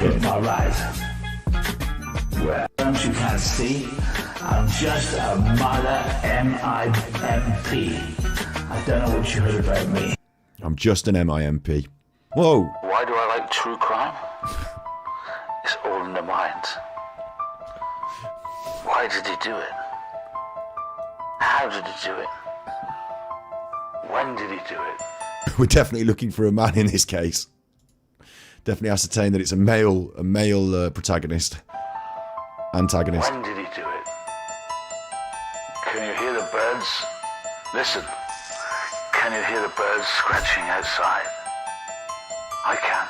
Am I right? Well, don't you can't see? I'm just a mother M-I-M-P. I don't know what you heard about me. I'm just an M-I-M-P. Whoa. Why do I like true crime? It's all in the mind. Why did he do it? How did he do it? When did he do it? We're definitely looking for a man in this case. Definitely ascertain that it's a male protagonist. Antagonist. When did he do it? Can you hear the birds? Listen. Can you hear the birds scratching outside? I can.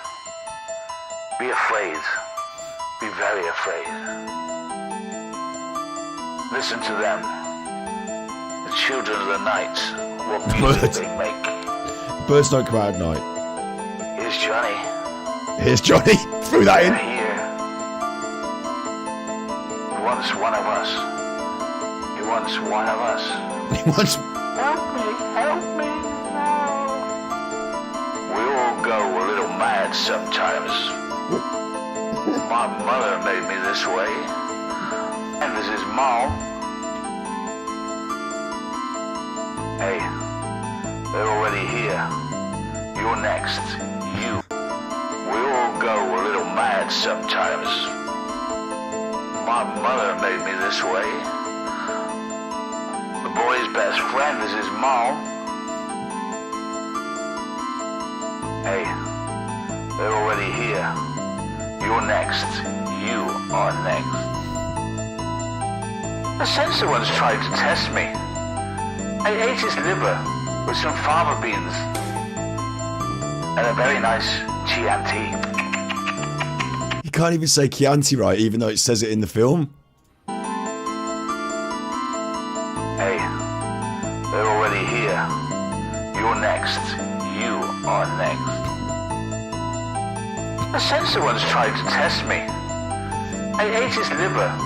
Be afraid. Be very afraid. Listen to them. The children of the night. What music they make. Birds don't come out at night. Here's Johnny. Here's Johnny. Threw that in. Here. He wants one of us. He wants one of us. He wants... Help me now. We all go a little mad sometimes. My mother made me this way. And this is Mom. Hey, they're already here. You're next. You. We all go a little mad sometimes. My mother made me this way. The boy's best friend is his mom. Hey, they're already here. You're next. You are next. The censor once tried to test me. I ate his liver with some fava beans and a very nice Chianti. You can't even say Chianti right, even though it says it in the film. Hey, they're already here. You're next. You are next. The censor once tried to test me. I ate his liver.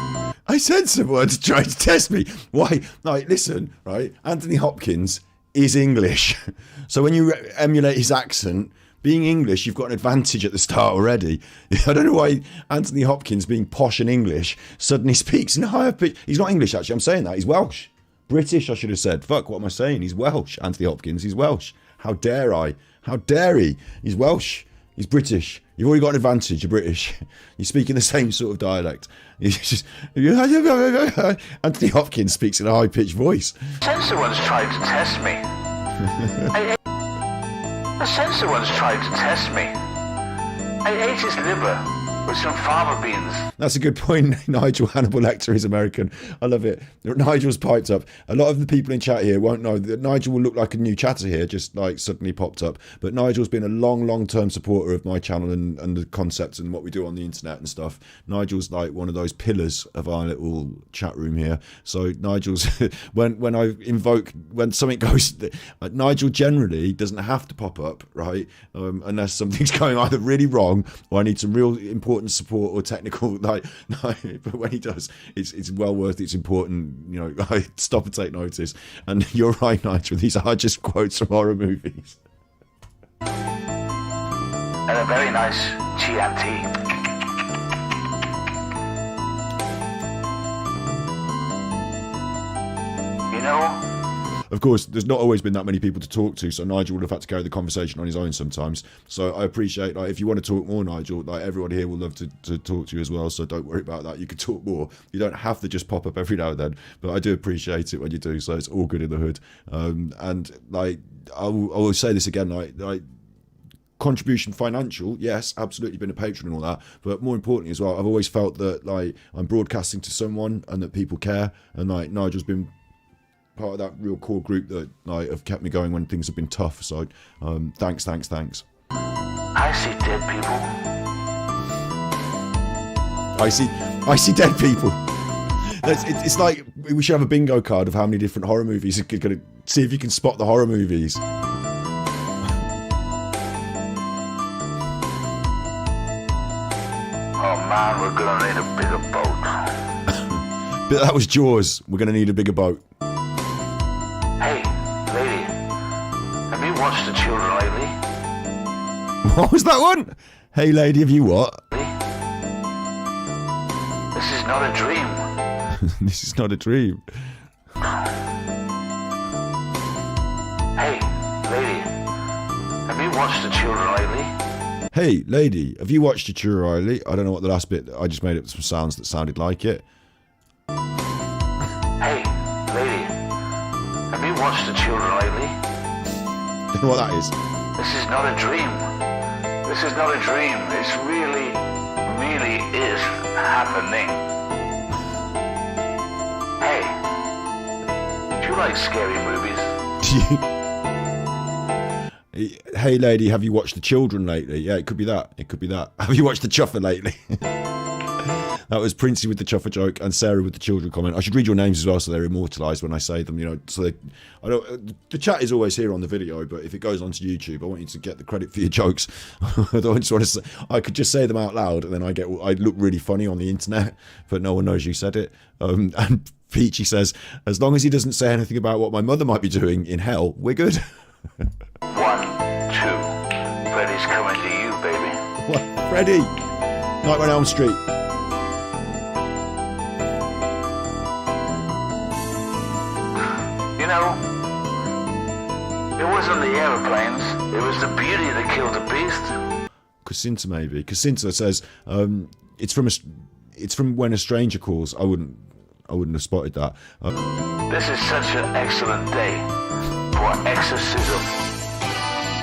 I said someone to try to test me. Why? Like, listen, right? Anthony Hopkins is English. So when you emulate his accent, being English, you've got an advantage at the start already. I don't know why Anthony Hopkins, being posh and English, suddenly speaks in a higher pitch. He's not English, actually. I'm saying that. He's Welsh. British, I should have said. Fuck, what am I saying? He's Welsh. Anthony Hopkins, he's Welsh. How dare I? How dare he? He's Welsh. He's British. You've already got an advantage. You're British. You're speaking the same sort of dialect. Anthony Hopkins speaks in a high-pitched voice. The censor once tried to test me. The censor once tried to test me. I ate his liver with some fava beans. That's a good point. Nigel Hannibal Lecter is American. I love it. Nigel's piped up. A lot of the people in chat here won't know that Nigel will look like a new chatter here, just like suddenly popped up. But Nigel's been a long-term supporter of my channel and the concepts and what we do on the internet and stuff. Nigel's like one of those pillars of our little chat room here. So Nigel's, when something goes, Nigel generally doesn't have to pop up, right? Unless something's going either really wrong or I need some real important support or technical, but when he does, it's well worth it. It's important, you know. I stop and take notice. And you're right, Nigel, these are just quotes from horror movies. And a very nice Chianti. You know, of course, there's not always been that many people to talk to, so Nigel would have had to carry the conversation on his own sometimes. So I appreciate, like, if you want to talk more, Nigel, like, everyone here will love to talk to you as well, so don't worry about that. You can talk more. You don't have to just pop up every now and then, but I do appreciate it when you do, so it's all good in the hood. And, like, I will say this again, like contribution financial, yes, absolutely, been a patron and all that, but more importantly as well, I've always felt that, like, I'm broadcasting to someone and that people care, and, like, Nigel's been part of that real core group that, like, have kept me going when things have been tough. So thanks. I see dead people. I see dead people. It's like we should have a bingo card of how many different horror movies. You're gonna see if you can spot the horror movies. Oh man, we're gonna need a bigger boat. But that was Jaws. We're gonna need a bigger boat. Hey, lady, have you watched the children lately? What was that one? Hey lady, have you what? not a dream. This is not a dream. Hey, lady, have you watched The Children lately? Hey, lady, have you watched The Children lately? I don't know what the last bit, I just made up some sounds that sounded like it. Hey, lady, have you watched The Children lately? Don't know what that is. This is not a dream. This is not a dream. This really is happening. Hey, do you like scary movies? Hey lady, have you watched The Children lately? Yeah, it could be that. It could be that. Have you watched The Chuffer lately? That was Princey with the Chuffer joke and Sarah with the children comment. I should read your names as well so they're immortalised when I say them, you know. So the chat is always here on the video, but if it goes onto YouTube, I want you to get the credit for your jokes. I don't just want to say, I could just say them out loud and then I look really funny on the internet, but no one knows you said it. And Peachy says, as long as he doesn't say anything about what my mother might be doing in hell, we're good. 1, 2, Freddy's coming to you, baby. What? Freddy! Nightmare on Elm Street. You know, it wasn't the aeroplanes, it was the beauty that killed the beast. Casinta maybe. Casinta says, it's from When a Stranger Calls. I wouldn't have spotted that. This is such an excellent day for exorcism.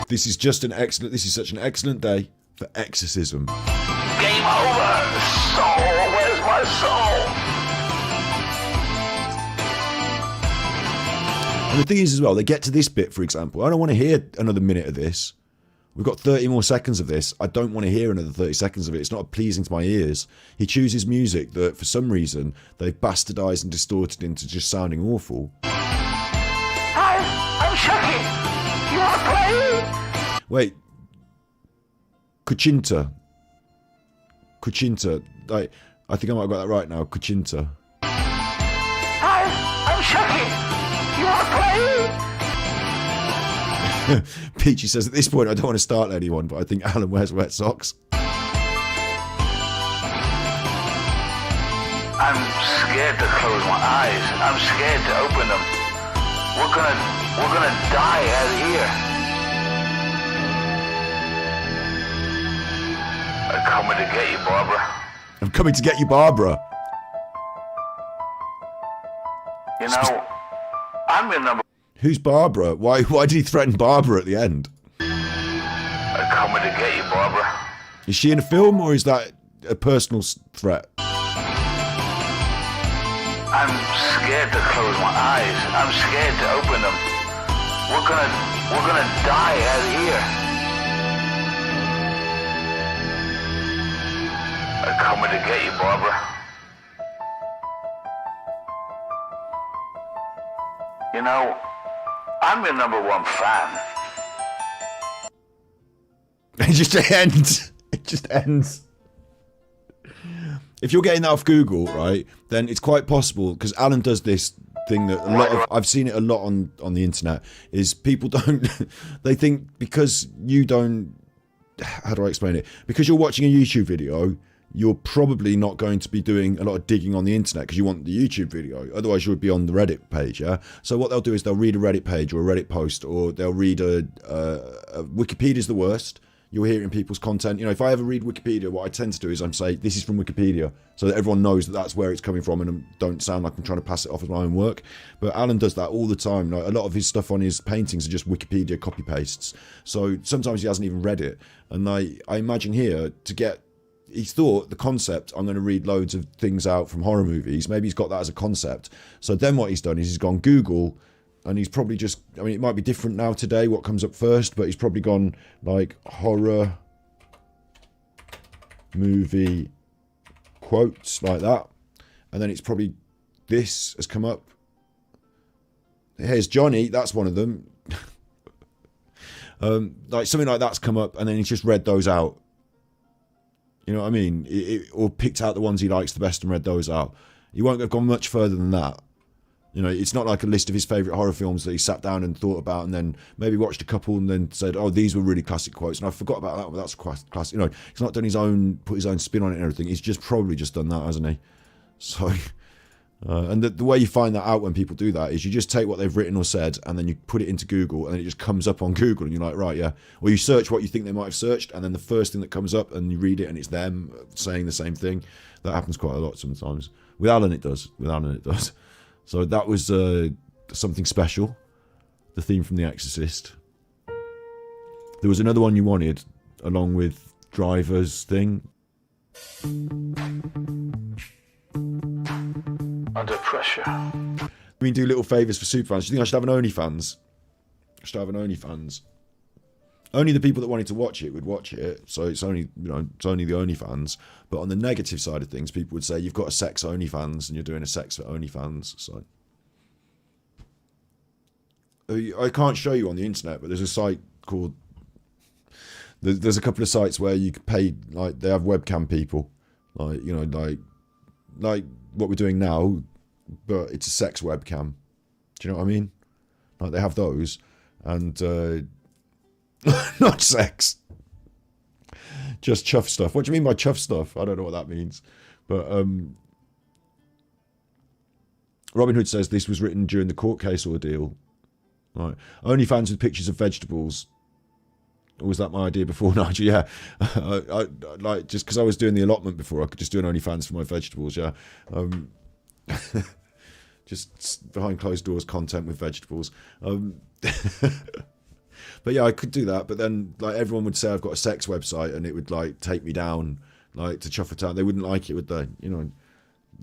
This is such an excellent day for exorcism. Game over! Soul, where's my soul? And the thing is as well, they get to this bit, for example. I don't want to hear another minute of this. We've got 30 more seconds of this. I don't want to hear another 30 seconds of it. It's not pleasing to my ears. He chooses music that, for some reason, they've bastardised and distorted into just sounding awful. Hi, I'm Chucky. You want to play? Wait. Cuchinta. I think I might have got that right now. Cuchinta. Hi, I'm Chucky. You want to play? Peachy says, at this point, I don't want to startle anyone, but I think Alan wears wet socks. I'm scared to close my eyes. I'm scared to open them. We're gonna die out here. I'm coming to get you, Barbara. I'm coming to get you, Barbara. You know, I'm your number. Who's Barbara? Why did he threaten Barbara at the end? I'm coming to get you, Barbara. Is she in a film or is that a personal threat? I'm scared to close my eyes. I'm scared to open them. We're gonna die out here. I'm coming to get you, Barbara. You know, I'm your number one fan. It just ends. It just ends. If you're getting that off Google, right, then it's quite possible, because Alan does this thing that I've seen it a lot on the internet, is people don't, they think because you don't, how do I explain it? Because you're watching a YouTube video, you're probably not going to be doing a lot of digging on the internet because you want the YouTube video. Otherwise, you would be on the Reddit page, yeah? So what they'll do is they'll read a Reddit page or a Reddit post, or they'll read a Wikipedia's the worst. You'll hear it in people's content. You know, if I ever read Wikipedia, what I tend to do is I'm say, this is from Wikipedia, so that everyone knows that that's where it's coming from, and I don't sound like I'm trying to pass it off as my own work. But Alan does that all the time. Like, a lot of his stuff on his paintings are just Wikipedia copy pastes. So sometimes he hasn't even read it. And I imagine here, he thought the concept, I'm going to read loads of things out from horror movies. Maybe he's got that as a concept. So then what he's done is he's gone Google, and he's probably just, I mean, it might be different now today, what comes up first, but he's probably gone like horror movie quotes like that. And then it's probably, this has come up. Here's Johnny, that's one of them. Like something like that's come up, and then he's just read those out. You know what I mean? Or picked out the ones he likes the best and read those out. He won't have gone much further than that. You know, it's not like a list of his favourite horror films that he sat down and thought about and then maybe watched a couple and then said, oh, these were really classic quotes. And I forgot about that, but that's quite classic. You know, he's not done put his own spin on it and everything. He's just probably just done that, hasn't he? So, and the way you find that out when people do that is you just take what they've written or said and then you put it into Google and it just comes up on Google and you're like, right, yeah. Or you search what you think they might have searched and then the first thing that comes up and you read it and it's them saying the same thing. That happens quite a lot sometimes. With Alan it does. So that was something special. The theme from The Exorcist. There was another one you wanted along with Driver's thing. Under pressure. I mean, do little favours for superfans. Do you think I should have an OnlyFans? I should have an OnlyFans. Only the people that wanted to watch it would watch it, so it's only it's only the OnlyFans. But on the negative side of things, people would say you've got a sex OnlyFans and you're doing a sex for OnlyFans. So I can't show you on the internet, but there's a site called. There's a couple of sites where you can pay, like they have webcam people, like like what we're doing now, but it's a sex webcam. Do you know what I mean? Like they have those, and not sex, just chuff stuff. What do you mean by chuff stuff? I don't know what that means, but Robin Hood says this was written during the court case ordeal. Right, OnlyFans with pictures of vegetables. Or was that my idea before, Nigel? Yeah, I like just because I was doing the allotment before, I could just do an OnlyFans for my vegetables. Yeah, just behind closed doors content with vegetables. But yeah, I could do that. But then, like everyone would say, I've got a sex website, and it would like take me down, like to Chuffertown. They wouldn't like it, would they?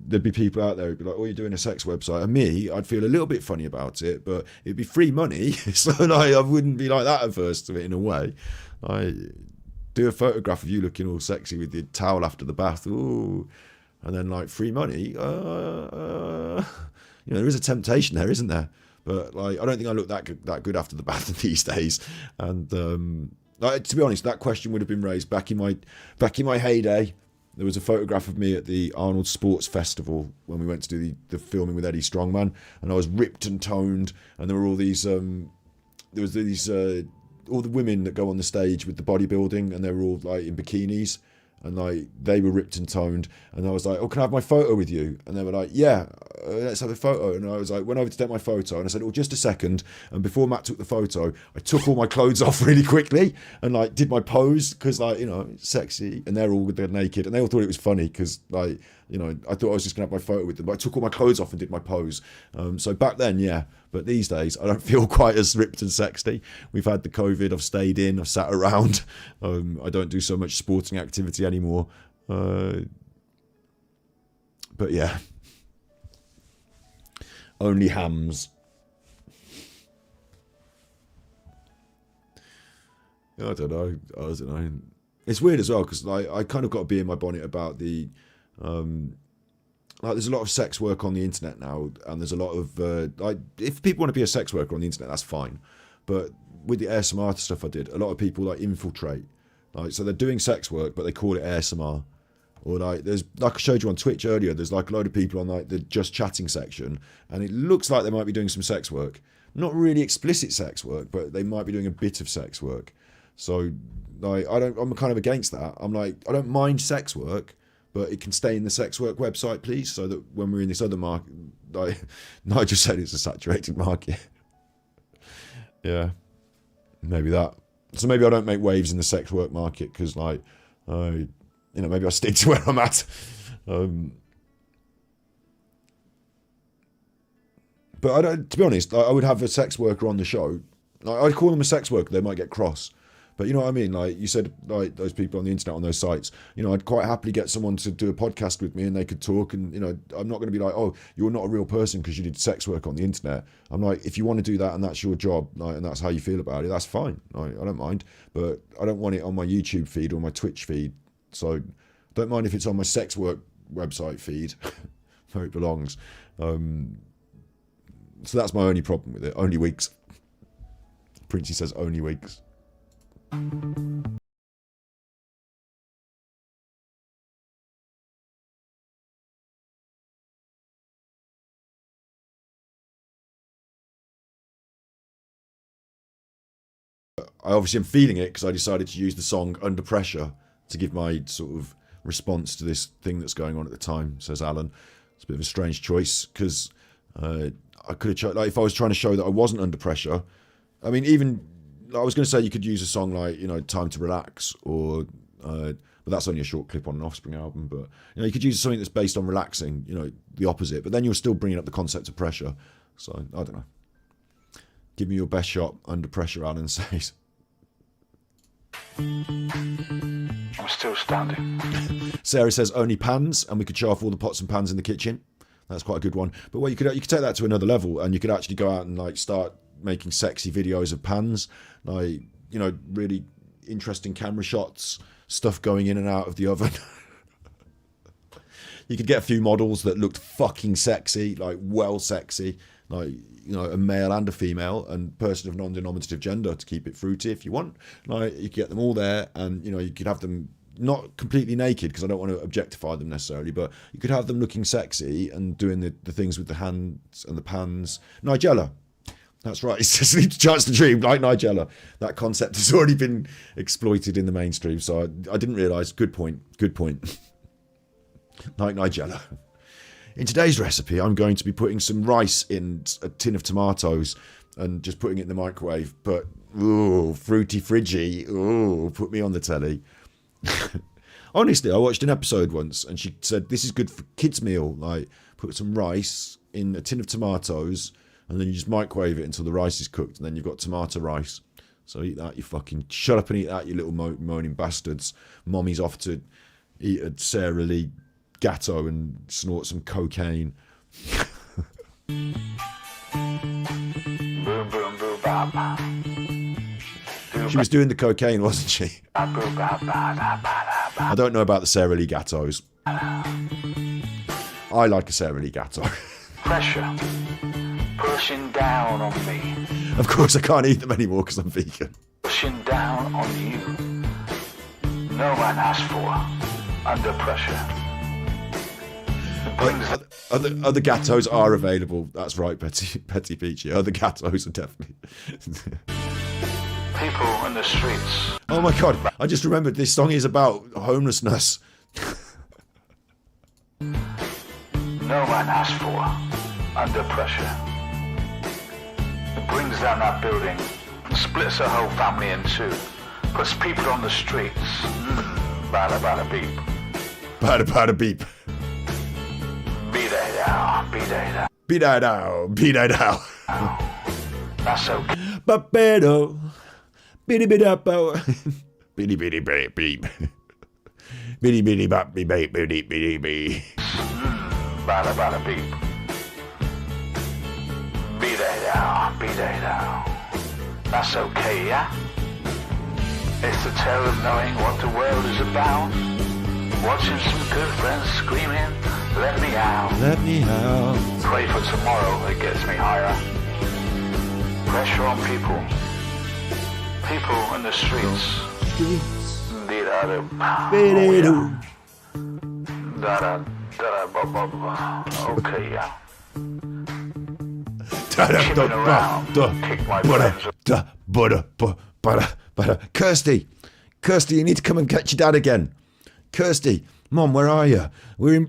There'd be people out there who'd be like, "Oh, you're doing a sex website," and me, I'd feel a little bit funny about it, but it'd be free money, so like I wouldn't be like that at first of it in a way. I do a photograph of you looking all sexy with your towel after the bath, ooh, and then like free money. There is a temptation there, isn't there? But like, I don't think I look that good after the bath these days. And to be honest, that question would have been raised back in my heyday. There was a photograph of me at the Arnold Sports Festival when we went to do the filming with Eddie Strongman, and I was ripped and toned, and there were all these all the women that go on the stage with the bodybuilding, and they were all like in bikinis, and like they were ripped and toned, and I was like, "Oh, can I have my photo with you?" And they were like, "Yeah, let's have a photo." And I was like, went over to take my photo, and I said, "Oh, just a second." And before Matt took the photo, I took all my clothes off really quickly and like did my pose because like it's sexy, and they're all naked, and they all thought it was funny because like I thought I was just gonna have my photo with them, but I took all my clothes off and did my pose. So back then, yeah. But these days, I don't feel quite as ripped and sexy. We've had the COVID. I've stayed in. I've sat around. I don't do so much sporting activity anymore. But yeah, only hams. I don't know. It's weird as well because like I kind of got to be in my bonnet about the. Like there's a lot of sex work on the internet now, and there's a lot of like if people want to be a sex worker on the internet, that's fine. But with the ASMR stuff I did, a lot of people like infiltrate, like so they're doing sex work, but they call it ASMR. Or like there's like I showed you on Twitch earlier, there's like a load of people on like the just chatting section, and it looks like they might be doing some sex work, not really explicit sex work, but they might be doing a bit of sex work. So like I'm kind of against that. I'm like I don't mind sex work, but it can stay in the sex work website, please, so that when we're in this other market, like Nigel said, it's a saturated market. Yeah, maybe that. So maybe I don't make waves in the sex work market because, like, maybe I stick to where I'm at. But I don't. To be honest, I would have a sex worker on the show. Like, I'd call them a sex worker. They might get cross. But you know what I mean? Like you said, like those people on the internet, on those sites, I'd quite happily get someone to do a podcast with me and they could talk and, I'm not going to be like, oh, you're not a real person because you did sex work on the internet. I'm like, if you want to do that and that's your job, like, and that's how you feel about it, that's fine. I don't mind. But I don't want it on my YouTube feed or my Twitch feed. So I don't mind if it's on my sex work website feed where it belongs. So that's my only problem with it. Only weeks. Princey says only weeks. I obviously am feeling it because I decided to use the song Under Pressure to give my sort of response to this thing that's going on at the time, says Alan. It's a bit of a strange choice because I could have, like, if I was trying to show that I wasn't under pressure. I mean, even I was going to say you could use a song like, you know, Time to Relax, or but that's only a short clip on an Offspring album. But you know, you could use something that's based on relaxing, you know, the opposite. But then you're still bringing up the concept of pressure. So I don't know. Give me your best shot under pressure, Alan says. I'm still standing. Sarah says only pans, and we could show off all the pots and pans in the kitchen. That's quite a good one. But well, you could take that to another level, and you could actually go out and like start making sexy videos of pans, like, you know, really interesting camera shots, stuff going in and out of the oven. You could get a few models that looked fucking sexy, like well sexy, like, you know, a male and a female and person of non-denominative gender to keep it fruity if you want. Like, you could get them all there, and, you know, you could have them not completely naked because I don't want to objectify them necessarily, but you could have them looking sexy and doing the things with the hands and the pans. Nigella. That's right. It's just Sleep to Chance to Dream, like Nigella. That concept has already been exploited in the mainstream, so I didn't realise. Good point. Good point. Like Nigella. In today's recipe, I'm going to be putting some rice in a tin of tomatoes and just putting it in the microwave. But, ooh, fruity fridgy. Ooh, put me on the telly. Honestly, I watched an episode once and she said, this is good for kids' meal. Like, put some rice in a tin of tomatoes and then you just microwave it until the rice is cooked, and then you've got tomato rice. So eat that, you fucking... Shut up and eat that, you little moaning bastards. Mommy's off to eat a Sara Lee gatto and snort some cocaine. Boom, boom, boom, bop. She was doing the cocaine, wasn't she? I don't know about the Sara Lee gattos. I like a Sara Lee gatto. Pressure pushing down on me. Of course, I can't eat them anymore because I'm vegan. Pushing down on you. No man asked for. Under pressure. Other gattos are available. That's right, Petty Peachy. Other gattos are definitely. People in the streets. Oh my god! I just remembered this song is about homelessness. No man asked for. Under pressure. It brings down that building, splits a whole family in two, puts people on the streets. Bada bada beep. Bada bada beep. Be that now, be that now. Be that now, be that now. That's okay. Babedo. Biddy biddy up. Biddy biddy beep beep. Biddy biddy bop beep beep biddy biddy beep. Bada bada beep. Be that now, be that now. That's okay, yeah? It's the tale of knowing what the world is about. Watching some good friends screaming, let me out. Let me out. Pray for tomorrow, it gets me higher. Pressure on people. People in the streets. Okay, yeah. Chipping around, kick my friends. Kirsty, you need to come and catch your dad again. Kirsty, Mom, where are you? We're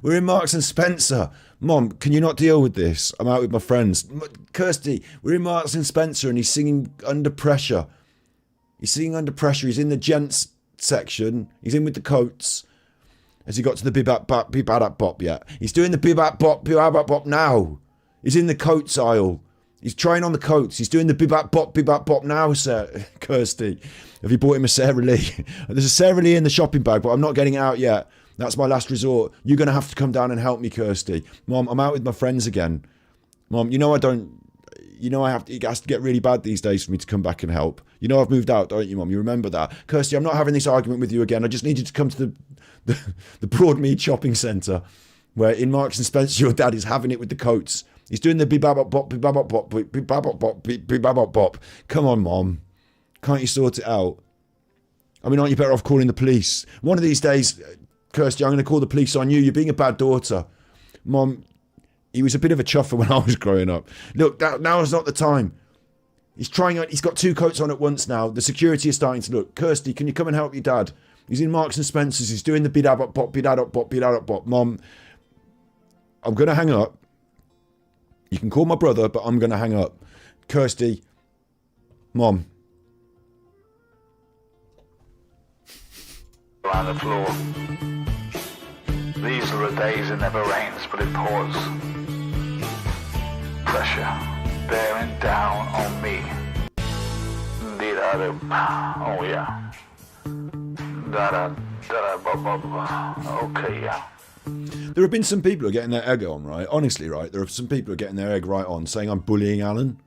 in Marks and Spencer. Mom, can you not deal with this? I'm out with my friends. Kirsty, we're in Marks and Spencer and he's singing Under Pressure. He's singing Under Pressure. He's in the gents section. He's in with the coats. Has he got to the bibap bop yet? He's doing the bibap bop now. He's in the coats aisle. He's trying on the coats. He's doing the bibap bop now, sir. Kirsty. Have you bought him a Sara Lee? There's a Sara Lee in the shopping bag, but I'm not getting it out yet. That's my last resort. You're going to have to come down and help me, Kirsty. Mom, I'm out with my friends again. Mom, it has to get really bad these days for me to come back and help. You know I've moved out, don't you, Mom? You remember that? Kirsty, I'm not having this argument with you again. I just need you to come to the Broadmead shopping centre, where in Marks and Spencer your dad is having it with the coats. He's doing the bibabop bop, bibabop bop, bibabop bop, bibabop bop. Come on, Mom. Can't you sort it out? I mean, aren't you better off calling the police? One of these days, Kirsty, I'm going to call the police on you. You're being a bad daughter. Mom, he was a bit of a chuffer when I was growing up. Look, now is not the time. He's got two coats on at once now. The security is starting to look. Kirsty, can you come and help your dad? He's in Marks and Spencer's. He's doing the bidabop bop, bidabop bop, bidabop bop. Mom, I'm going to hang up. You can call my brother, but I'm going to hang up. Kirsty, Mom. On the floor. These are the days it never rains, but it pours. Pressure bearing down on me. Oh yeah. Okay, yeah. There have been some people who are getting their egg on, right? Honestly, right? There are some people who are getting their egg right on, saying I'm bullying Alan.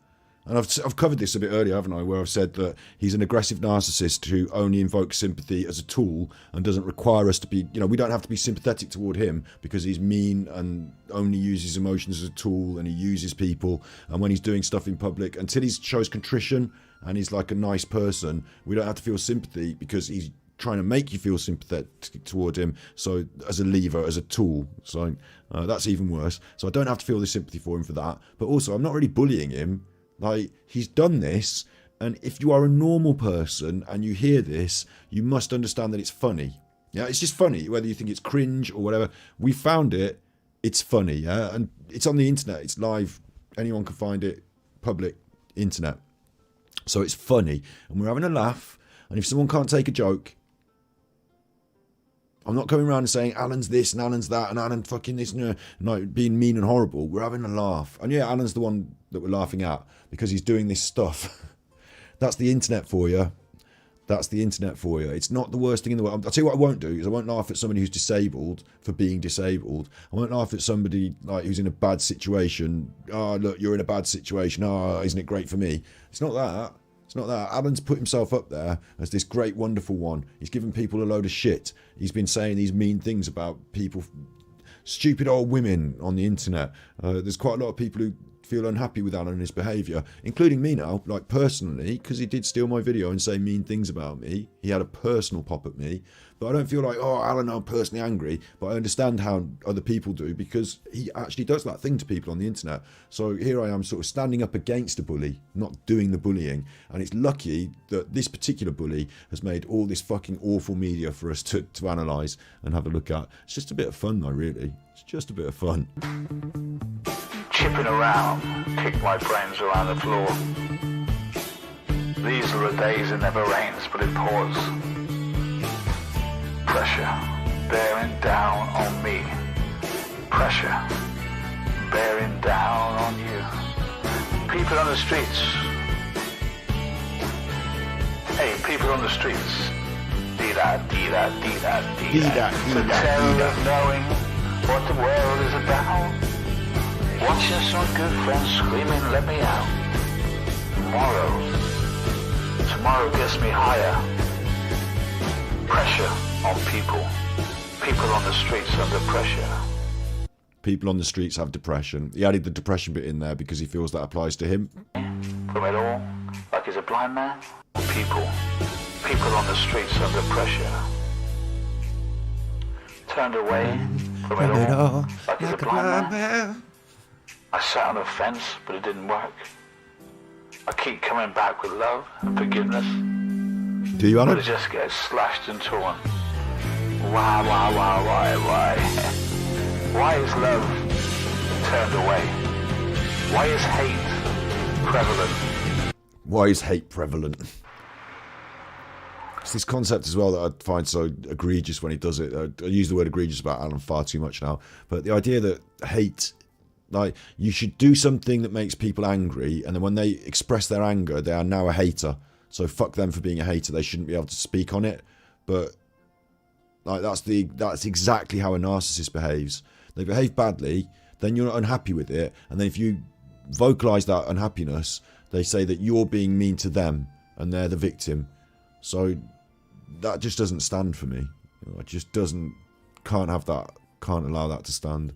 And I've covered this a bit earlier, haven't I? Where I've said that he's an aggressive narcissist who only invokes sympathy as a tool and doesn't require us to be, we don't have to be sympathetic toward him because he's mean and only uses emotions as a tool, and he uses people. And when he's doing stuff in public, until he shows contrition and he's like a nice person, we don't have to feel sympathy because he's trying to make you feel sympathetic toward him. So as a lever, as a tool. So that's even worse. So I don't have to feel the sympathy for him for that. But also, I'm not really bullying him. Like, he's done this, and if you are a normal person and you hear this, you must understand that it's funny. Yeah, it's just funny, whether you think it's cringe or whatever. We found it, it's funny, yeah, and it's on the internet, it's live, anyone can find it, public internet. So it's funny, and we're having a laugh, and if someone can't take a joke, I'm not coming around and saying Alan's this and Alan's that and Alan fucking this and like being mean and horrible. We're having a laugh. And yeah, Alan's the one that we're laughing at because he's doing this stuff. That's the internet for you. That's the internet for you. It's not the worst thing in the world. I'll tell you what I won't do is I won't laugh at somebody who's disabled for being disabled. I won't laugh at somebody like who's in a bad situation. Oh, look, you're in a bad situation. Oh, isn't it great for me? It's not that. It's not that. Alan's put himself up there as this great, wonderful one. He's given people a load of shit. He's been saying these mean things about people, stupid old women on the internet. There's quite a lot of people who feel unhappy with Alan and his behaviour, including me now, like personally, because he did steal my video and say mean things about me. He had a personal pop at me. But I don't feel like, oh, Alan, I'm personally angry. But I understand how other people do because he actually does that thing to people on the internet. So here I am sort of standing up against a bully, not doing the bullying. And it's lucky that this particular bully has made all this fucking awful media for us to analyse and have a look at. It's just a bit of fun though, really. It's just a bit of fun. Chipping around, kick my brains around the floor. These are the days it never rains, but it pours. Pressure bearing down on me. Pressure bearing down on you. People on the streets. Hey, people on the streets. Dee-da, dee-da, dee-da, dee-da. The terror of knowing what the world is about. Watching some good friends screaming, let me out. Tomorrow gets me higher. Pressure on people. People on the streets under pressure. People on the streets have depression. He added the depression bit in there because he feels that applies to him. From it all, like he's a blind man. People on the streets under pressure. Turned away from it all, like he's a blind man. I sat on the fence, but it didn't work. I keep coming back with love and forgiveness. Do you, Alan? But it just gets slashed and torn. Why? Why is love turned away? Why is hate prevalent? Why is hate prevalent? It's this concept as well that I find so egregious when he does it. I use the word egregious about Alan far too much now. But the idea that hate, like, you should do something that makes people angry, and then when they express their anger, they are now a hater. So fuck them for being a hater. They shouldn't be able to speak on it. But like that's exactly how a narcissist behaves. They behave badly, then you're not unhappy with it, and then if you vocalize that unhappiness, they say that you're being mean to them and they're the victim. So that just doesn't stand for me. It just can't have that, can't allow that to stand.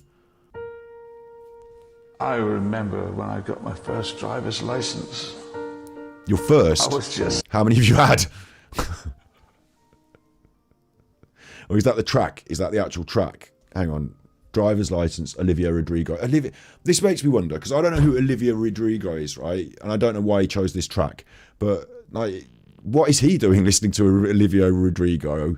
I remember when I got my first driver's license. Your first? I was just... How many have you had? Or is that the track? Is that the actual track? Hang on. Driver's license, Olivia Rodrigo. This makes me wonder, because I don't know who Olivia Rodrigo is, right? And I don't know why he chose this track. But, like, what is he doing listening to Olivia Rodrigo?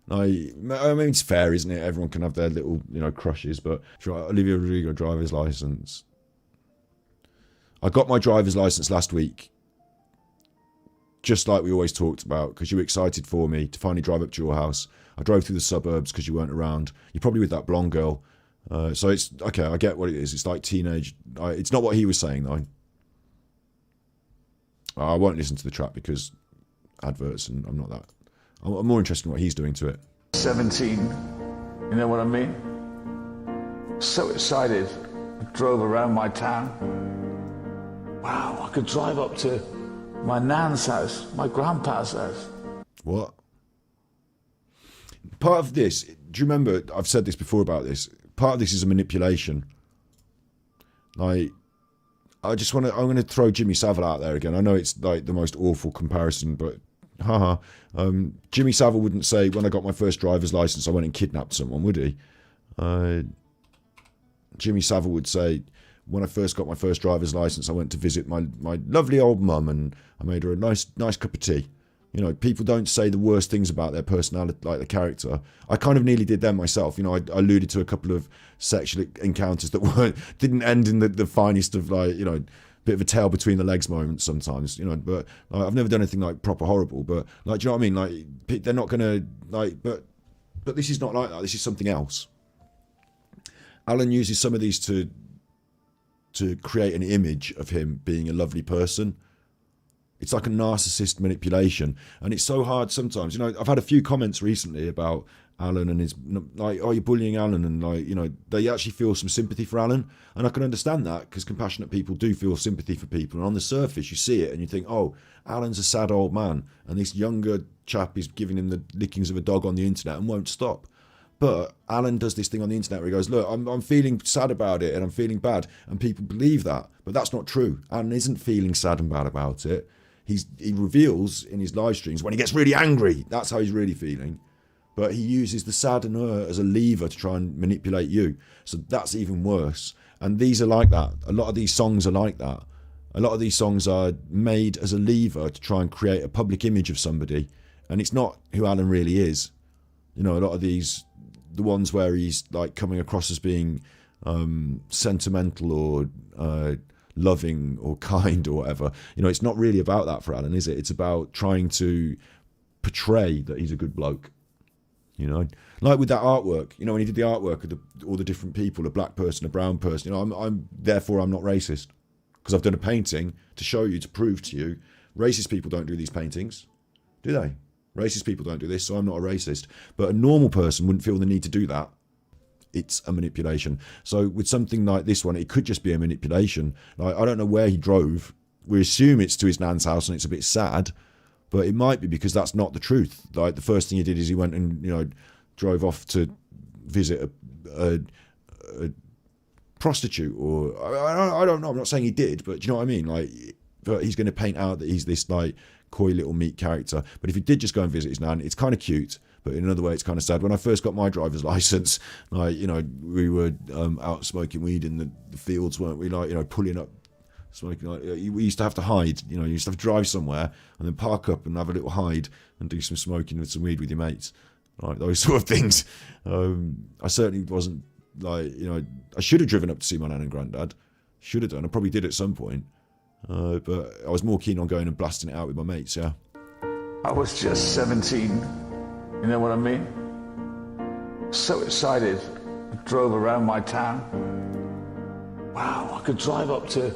I mean, it's fair, isn't it? Everyone can have their little, crushes, but Olivia Rodrigo driver's license. I got my driver's license last week, just like we always talked about, because you were excited for me to finally drive up to your house. I drove through the suburbs because you weren't around. You're probably with that blonde girl. So it's, okay, I get what it is. It's like teenage. It's not what he was saying, though. I won't listen to the track because adverts, and I'm not that. I'm more interested in what he's doing to it. 17, you know what I mean? So excited, I drove around my town. Wow, I could drive up to my nan's house, my grandpa's house. What? Part of this, do you remember, I've said this before about this, part of this is a manipulation. Like, I'm going to throw Jimmy Savile out there again. I know it's like the most awful comparison, but haha. Jimmy Savile wouldn't say, when I got my first driver's license, I went and kidnapped someone, would he? Jimmy Savile would say, when I first got my first driver's license, I went to visit my lovely old mum and I made her a nice cup of tea. People don't say the worst things about their personality, like their character. I kind of nearly did them myself. I alluded to a couple of sexual encounters that didn't end in the finest of, bit of a tail between the legs moments sometimes, but I've never done anything like proper horrible, but do you know what I mean? Like, they're not gonna but this is not like that. This is something else. Alan uses some of these to create an image of him being a lovely person. It's like a narcissist manipulation, and it's so hard sometimes. I've had a few comments recently about Alan and his, like, oh, you're bullying Alan, and they actually feel some sympathy for Alan, and I can understand that because compassionate people do feel sympathy for people, and on the surface you see it and you think, oh, Alan's a sad old man, and this younger chap is giving him the lickings of a dog on the internet and won't stop. But Alan does this thing on the internet where he goes, look, I'm feeling sad about it and I'm feeling bad, and people believe that, but that's not true. Alan isn't feeling sad and bad about it. He reveals in his live streams when he gets really angry, that's how he's really feeling. But he uses the sad and hurt as a lever to try and manipulate you. So that's even worse. And these are like that. A lot of these songs are like that. A lot of these songs are made as a lever to try and create a public image of somebody. And it's not who Alan really is. A lot of these, the ones where he's like coming across as being sentimental or loving or kind or whatever, it's not really about that for Alan, is it? It's about trying to portray that he's a good bloke. Like with that artwork, when he did the artwork of all the different people, a black person, a brown person, I'm therefore I'm not racist because I've done a painting to show you, to prove to you, racist people don't do these paintings, do they? Racist people don't do this, so I'm not a racist. But a normal person wouldn't feel the need to do that. It's a manipulation. So with something like this one, it could just be a manipulation. Like, I don't know where he drove. We assume it's to his nan's house and it's a bit sad, but it might be because that's not the truth. Like, the first thing he did is he went and, drove off to visit a prostitute, or I don't know. I'm not saying he did, but do you know what I mean? Like, but he's going to paint out that he's this like coy little meat character. But if he did just go and visit his nan, it's kind of cute. But in another way, it's kind of sad. When I first got my driver's license, we were out smoking weed in the fields, weren't we? Pulling up, smoking. We used to have to hide. You used to have to drive somewhere and then park up and have a little hide and do some smoking with some weed with your mates. Those sort of things. I certainly wasn't I should have driven up to see my nan and granddad. Should have done. I probably did at some point. But I was more keen on going and blasting it out with my mates. Yeah. I was just 17. You know what I mean? So excited, I drove around my town. Wow, I could drive up to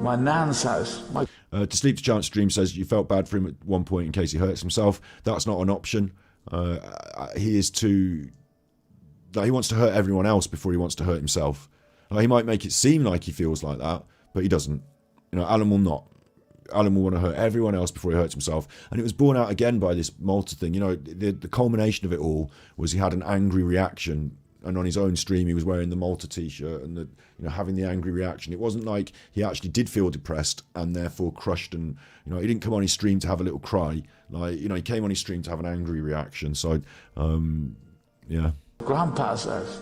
my nan's house. To Sleep to Chance Dream says you felt bad for him at one point in case he hurts himself. That's not an option. He wants to hurt everyone else before he wants to hurt himself. He might make it seem like he feels like that, but he doesn't. Alan will not. Alan will want to hurt everyone else before he hurts himself. And it was borne out again by this Malta thing. The culmination of it all was he had an angry reaction, and on his own stream he was wearing the Malta t-shirt and having the angry reaction. It wasn't like he actually did feel depressed and therefore crushed, and he didn't come on his stream to have a little cry. He came on his stream to have an angry reaction. So yeah. Grandpa's house.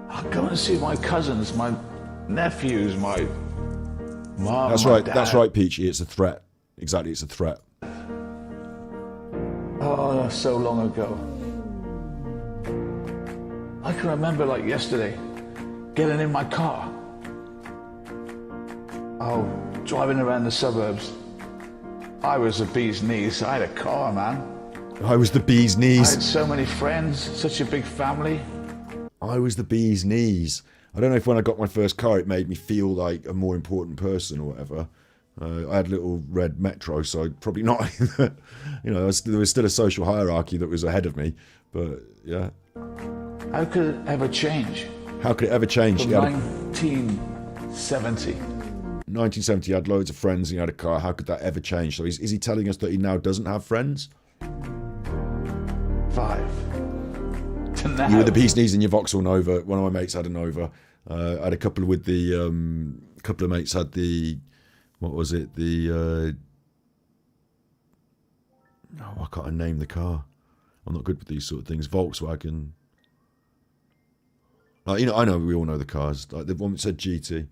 I'll go and see my cousins, my nephews, my mom. That's right. That's right, Peachy. It's a threat. Exactly, it's a threat. Oh, so long ago. I can remember like yesterday, getting in my car. Oh, driving around the suburbs. I was the bee's knees. I had a car, man. I was the bee's I knees. had so many friends, such a big family. I was the bee's knees. I don't know if when I got my first car it made me feel like a more important person or whatever. I had a little red Metro, so probably not. You know, there was still a social hierarchy that was ahead of me. But yeah. How could it ever change? How could it ever change? From He had 1970. 1970, he had loads of friends and he had a car. How could that ever change? So is he telling us that he now doesn't have friends? 5 to now. You were the bee's knees in your Vauxhall Nova. One of my mates had a Nova. I had a couple with the couple of mates had the, what was it? The oh, I can't name the car. I'm not good with these sort of things. Volkswagen. Like, you know, I know we all know the cars. Like the one that said GT,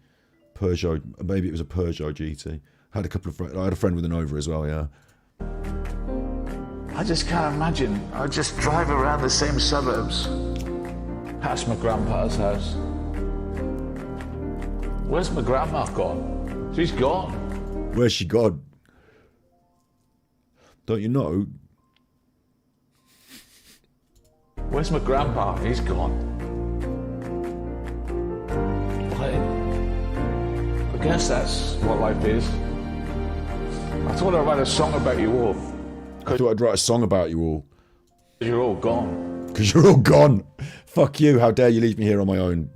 Peugeot. Maybe it was a Peugeot GT. I had a couple of friends. I had a friend with a Nova as well. Yeah. I just can't imagine. I'd just drive around the same suburbs, past my grandpa's house. Where's my grandma gone? She's gone. Where's she gone? Don't you know? Where's my grandpa? He's gone. I guess that's what life is. I thought I'd write a song about you all. I thought I'd write a song about you all. You're all gone. Because you're all gone. Fuck you. How dare you leave me here on my own?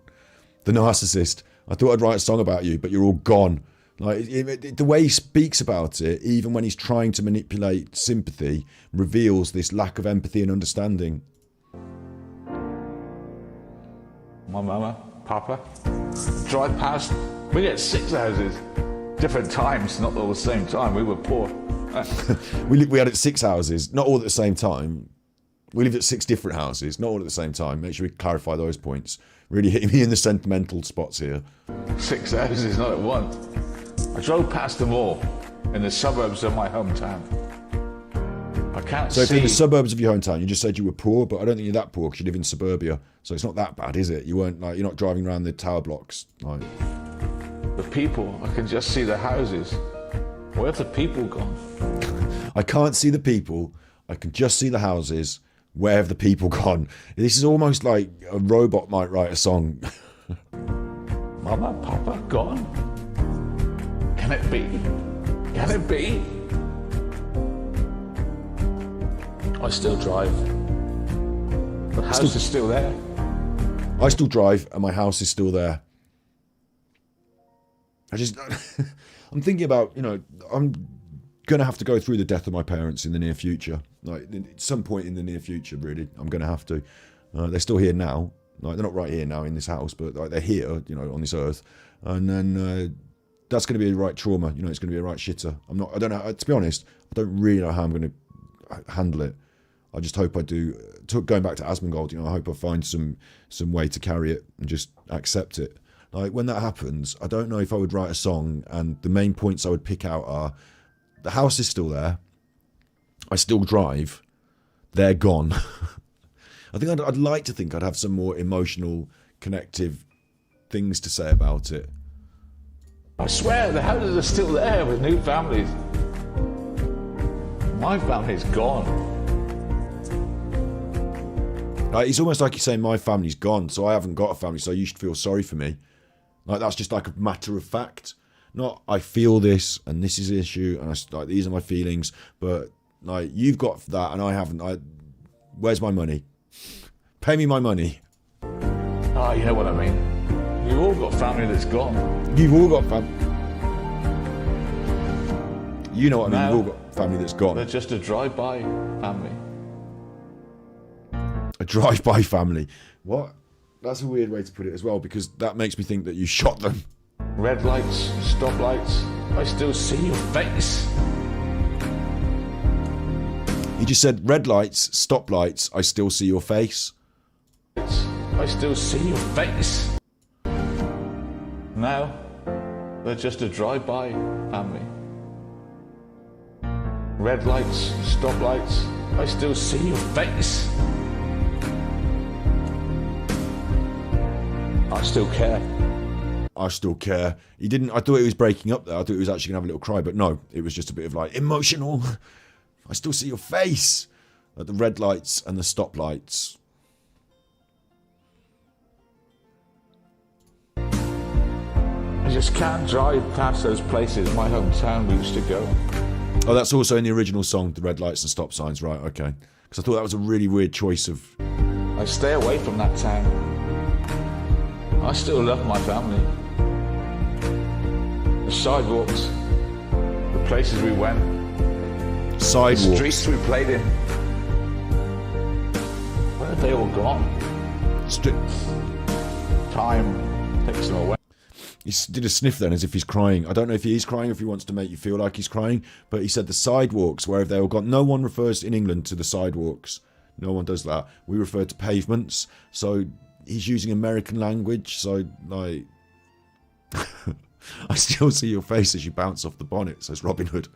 The narcissist. I thought I'd write a song about you, but you're all gone. Like the way he speaks about it, even when he's trying to manipulate sympathy, reveals this lack of empathy and understanding. My mama, papa, drive past. We get 6 houses, different times, not all the same time. We were poor. We had 6 houses, not all at the same time. We lived at 6 different houses, not all at the same time. Make sure we clarify those points. Really hitting me in the sentimental spots here. 6 houses, not at once. I drove past them all in the suburbs of my hometown. I can't So see. if in the suburbs of your hometown, you just said you were poor, but I don't think you're that poor because you live in suburbia. So it's not that bad, is it? You weren't like, you're not driving around the tower blocks. Like, The people, I can just see the houses. Where have the people gone? I can't see the people. I can just see the houses. Where have the people gone? This is almost like a robot might write a song. Mama, papa, gone? Can it be? Can it be? I still drive. The house is still there. I still drive and my house is still there. I'm thinking about, you know, I'm going to have to go through the death of my parents in the near future. Like, at some point in the near future, really, I'm going to have to. They're still here now. Like, they're not right here now in this house, but like, they're here, you know, on this earth. And then that's going to be a right trauma. You know, it's going to be a right shitter. I don't know, to be honest, I don't really know how I'm going to handle it. I just hope I do. Going back to Asmongold, you know, I hope I find some way to carry it and just accept it. Like, when that happens, I don't know if I would write a song, and the main points I would pick out are: the house is still there, I still drive, they're gone. I think I'd like to think I'd have some more emotional, connective things to say about it. I swear, the houses are still there with new families. My family's gone. It's almost like you're saying my family's gone, so I haven't got a family, so you should feel sorry for me. Like, that's just like a matter of fact. Not, I feel this, and this is the issue, and like, these are my feelings, but like, you've got that, and I haven't. Where's my money? Pay me my money. Ah, you know what I mean. You've all got family that's gone. You've all got family. You know what I mean, Now, you've all got family that's gone. They're just a drive-by family. A drive-by family. What? That's a weird way to put it as well, because that makes me think that you shot them. Red lights, stoplights, I still see your face. You just said red lights, stoplights, I still see your face. I still see your face. Now, they're just a drive-by family. Red lights, stoplights, I still see your face. I still care. I still care. He didn't. I thought he was breaking up there. I thought he was actually gonna have a little cry, but no, it was just a bit of like emotional. I still see your face at the red lights and the stoplights. I just can't drive past those places my hometown we used to go. Oh, that's also in the original song, the red lights and stop signs, right? Okay, because I thought that was a really weird choice of. I stay away from that town. I still love my family. The sidewalks, the places we went, Sidewalks. the streets we played in. Where have they all gone? Time takes them away. He did a sniff then as if he's crying. I don't know if he is crying or if he wants to make you feel like he's crying, but he said the sidewalks, where have they all gone? No one refers in England to the sidewalks. No one does that. We refer to pavements. So he's using American language. So, like, I still see your face as you bounce off the bonnet, says Robin Hood.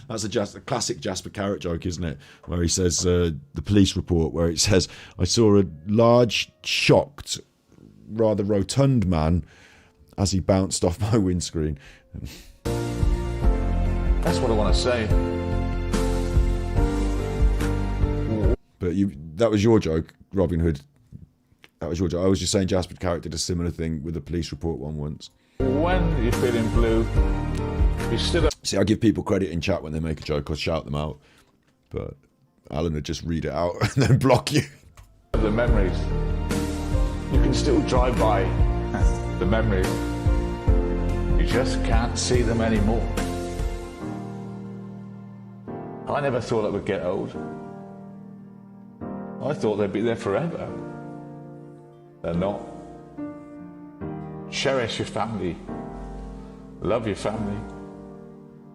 That's a classic Jasper Carrot joke, isn't it? Where he says, the police report, where it says, I saw a large, shocked, rather rotund man as he bounced off my windscreen. That's what I want to say. But that was your joke, Robin Hood. That was your joke. I was just saying Jasper Carrot did a similar thing with the police report one once. When you're feeling blue, you stood up. See, I give people credit in chat when they make a joke. I'll shout them out. But Alan would just read it out and then block you. The memories. You can still drive by the memories. You just can't see them anymore. I never thought I would get old. I thought they'd be there forever. They're not. Cherish your family. Love your family.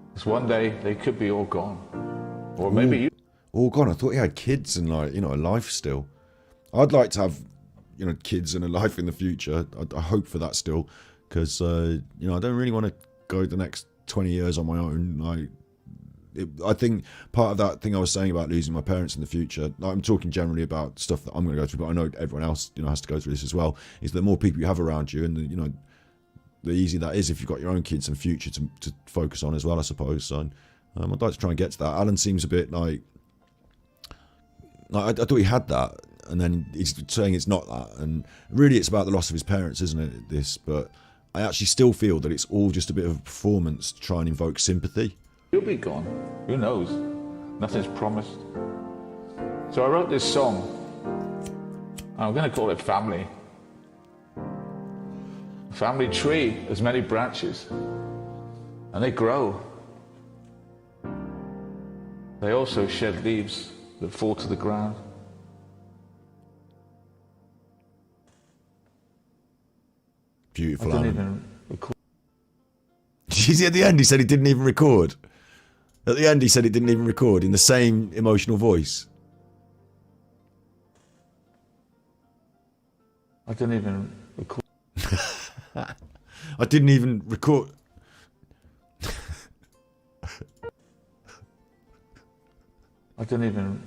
Because one day they could be all gone. Or maybe you. All gone. I thought he had kids and, like, a life still. I'd like to have, kids and a life in the future. I hope for that still. Because, I don't really want to go the next 20 years on my own. I think part of that thing I was saying about losing my parents in the future, I'm talking generally about stuff that I'm going to go through, but I know everyone else, has to go through this as well, is the more people you have around you and, the easier that is if you've got your own kids and future to focus on as well, I suppose. So I'd like to try and get to that. Alan seems a bit like I thought he had that, and then he's saying it's not that. And really it's about the loss of his parents, isn't it, this? But I actually still feel that it's all just a bit of a performance to try and invoke sympathy. You'll be gone. Who knows? Nothing's promised. So I wrote this song. I'm going to call it Family. A family tree has many branches, and they grow. They also shed leaves that fall to the ground. Beautiful. I didn't even record. Did you see at the end he said he didn't even record? At the end he said he didn't even record in the same emotional voice. I didn't even record. I didn't even record. I didn't even